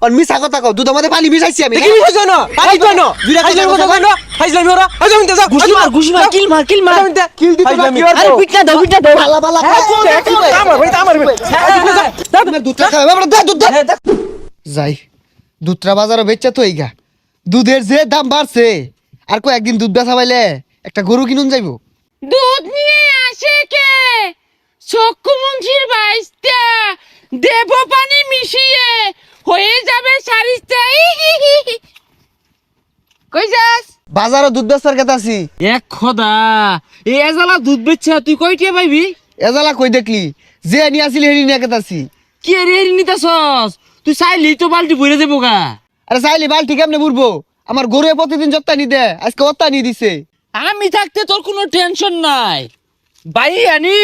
আর মিছা কথা কও দুধের মধ্যে পানি মিশাইছি আমি কি মিশাইছো না পানি তো না হাইজলামি কথা কই না হাইজলামি ওরা হাইজলামি যা ঘুষি মার কিল মার কিল দিতে না কি আরে পিটনা দাও বালা বালা আমার দুধটা খাবে আমরা দে দুধ দে যাই দুধটা বাজারে বেচা তো এইগা দুধের যে দাম বাড়ছে আর কো একদিন দুধ বেচা পাইলে একটা গরু কিনুন যাইবো দুধ নিয়ে আসে কে চক্ষুমুখীর বাইস্তা দেব পানি মিশিয়ে হয়ে যাবে সারিস্তা কই যাস বাজারে দুধ বেচার কথা আছি এক খোদা এই এজালা দুধ বেচছে তুই কয়টিয়া পাইবি এজালা কই দেখলি যে নিয়ে আসিলি হেরি নিয়ে কথা আছি কি রে নিতাছস তুই চাইলি তো বালতি ভরে দেবো গা আরে চাইলি বালতি কেমনে বুড়বো আমার গরু প্রতিদিন যত্তা নি দে আজকে অত্তা নি দিছে আমি থাকতে তোর কোনো টেনশন নাই বাই আনি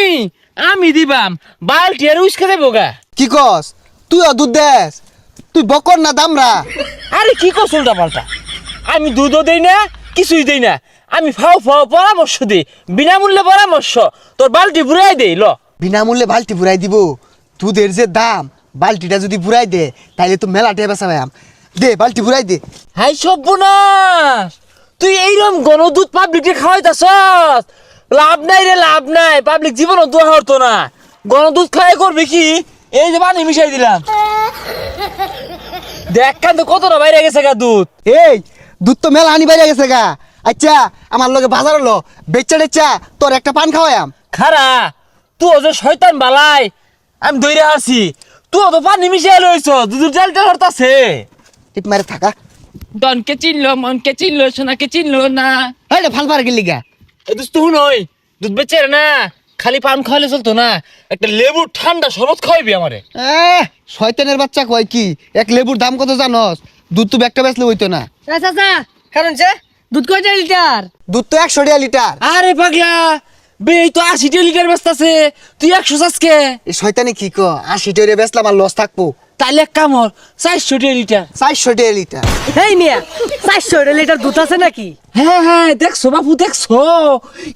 আমি দিবাম বালতি আর উস্কে দেবো গা কি কস তুইও দুধ দেস তুই বকর না দামরা আরে কি কস উল্টা পাল্টা আমি দুধও দেই না কিছুই দেই না আমি ফাও ফাও পরামর্শ দিই বিনামূল্যে পরামর্শ তোর বালতি ভুরাই দেই ল বিনামূল্যে বালতি বুড়াই দিব দুধের যে দাম বালতিটা যদি বুড়াই দে তাইলে তো মেলা টেবা সাবাম দে বালতি বুড়াই দে হাই সর্বনাশ তুই এইরকম গণদুধ পাবলিককে খাওয়াইতাছস লাভ নাই রে লাভ নাই পাবলিক জীবনও দোয়া হতো না গণদুধ খাওয়াই করবে কি এই যে পানি মিশাই দিলাম দেখ কান তো কতটা বাইরে গেছে গা দুধ এই দুধ তো মেলা আনি বাইরে গেছে গা আচ্ছা আমার লগে বাজার হলো বেচা টেচা তোর একটা পান খাওয়ায়াম খারা তুই যে শয়তান বালাই আমি দইরা আছি তুই তো পানি মিশাই লইছ দুধের জালটা হরতাছে টিপ মারে থাকা ডনকে চিনলো মনকে চিনলো সোনাকে চিনলো না এই ভাল পার গেলি গা এই দুধ তুই নই দুধ বেচে না খালি পান খাওয়ালে চলতো না একটা লেবু ঠান্ডা শরবত খাওয়াইবি আমারে শয়তানের বাচ্চা কয় কি এক লেবুর দাম কত জানস দুধ তো একটা বেচলে হইতো না চাচা কারণ যে দুধ কয়টা লিটার দুধ তো 100 টাকা লিটার আরে পাগলা বে এই তো 80 লিটার বেচতাছে তুই 100 চাসকে এই শয়তানি কি কো 80 টাকা বেচলাম আর লস থাকবো তাইলে এক কাম হর 400 লিটার 400 টাকা লিটার এই মিয়া 400 লিটার দুধ আছে নাকি হ্যাঁ হ্যাঁ দেখছো বাপু দেখছো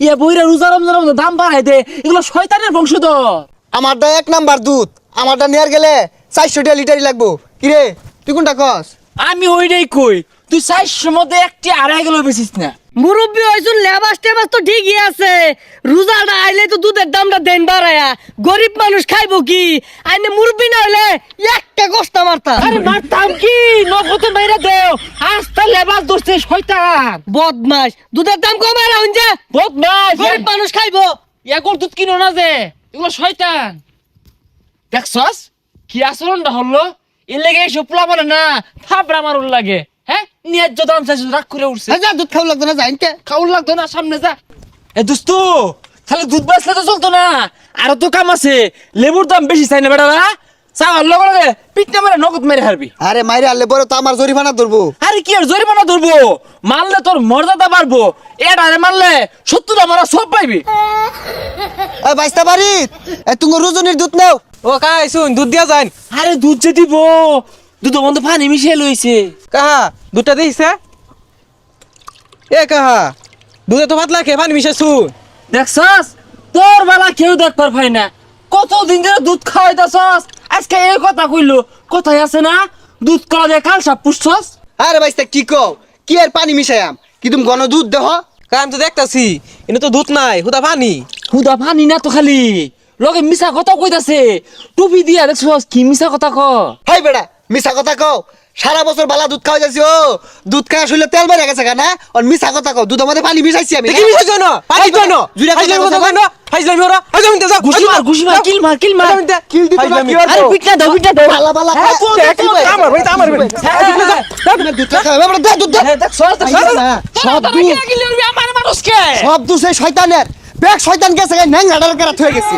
ইয়া বইরা রোজা রমজান দাম বাড়াই দে এগুলো শয়তানের বংশধর আমারটা এক নাম্বার দুধ আমারটা নেয়ার গেলে 400 টাকা লিটারই লাগবো কি রে তুই কোনটা কস আমি ওইটাই কই তুই 400 মধ্যে একটি আড়াই গেল বেচিস না মুরব্বি হইছুন লেবাস টেবাস তো ঠিকই আছে রোজাটা আইলে তো দুধের দামটা দেন বাড়ায়া গরিব মানুষ খাইবো কি আইনে মুরব্বি না হইলে একটা কষ্ট মারতা আরে মারতাম কি নগদে মাইরা দেও আস্তা লেবাস ধরছে শয়তান বদমাস দুধের দাম কমায় রাখুন যে বদমাস গরিব মানুষ খাইবো ইয়াকর দুধ কিনো না যে এগুলো শয়তান দেখছস কি আচরণটা হলো এর লেগে এইসব পোলা বলে না থাপড়া মারুন লাগে হ্যাঁ ন্যায্য দাম চাইছিস রাগ করে উঠছে যা দুধ খাওয়া লাগতো না যাইনকে খাউল লাগতো না সামনে যা এ দোস্তু খালি দুধ বেচলে তো চলতো না আরো তো কাম আছে লেবুর দাম বেশি চাই না বেটারা চাওয়ার লগে লগে পিঠটা মেরে নগদ মেরে হারবি আরে মাইরে আনলে বড় তো আমার জরিমানা ধরবো আরে কি আর জরিমানা ধরবো মারলে তোর মর্যাদা বাড়বো এটা মারলে 70 মারা সব পাইবি এই বাইস্তা বাড়ি তুমি রোজনের দুধ নাও ও কাই শুন দুধ দিয়া যান আরে দুধ যে দিব দুধ বন্ধ পানি মিশিয়ে লইছে কাহা দুধটা দিছে এ কাহা দুধে তো পাতলা খেয়ে পানি মিশাইছু দেখছস তোর বেলা কেউ দেখবার পাই না কতদিন ধরে দুধ খাওয়াইতাছস আজকে এই কথা কইলো কথাই আছে না দুধ কলা দিয়ে কাল সাপ পুষছস আরে বাইস্তা কি কও কি আর পানি মিশায়াম কি তুমি ঘন দুধ দেহ কাম তো দেখতাছি এনে তো দুধ নাই হুদা পানি হুদা পানি না তো খালি লগে মিছা কথা কইতাছে টুপি দিয়া দেখছস কি মিছা কথা ক হাই বেড়া মিছা কথা কও সারা বছর বালা দুধ খাওয়া যাচ্ছি ও দুধ খাওয়া শুনলে তেল বেড়ে গেছে না আর মিছা কথা কও দুধের মধ্যে পানি মিশাইছি আমি কি মিশাইছো না পানি তো না জুড়ে হাইজলামি কথা কই না হাইজলামি ওরা হাইজলামি যা ঘুষি মার কিল মার কিল দিতে না কি আরে পিটনা দাও বালা বালা আমার ভাই আমার দুধ খাওয়া আমরা দে দুধ দে দেখছস সব দুধ আমার মানুষকে সব দুধ সেই শয়তানের ব্যাগ শয়তান গেছে ন্যাং হাডার করা থয়ে গেছে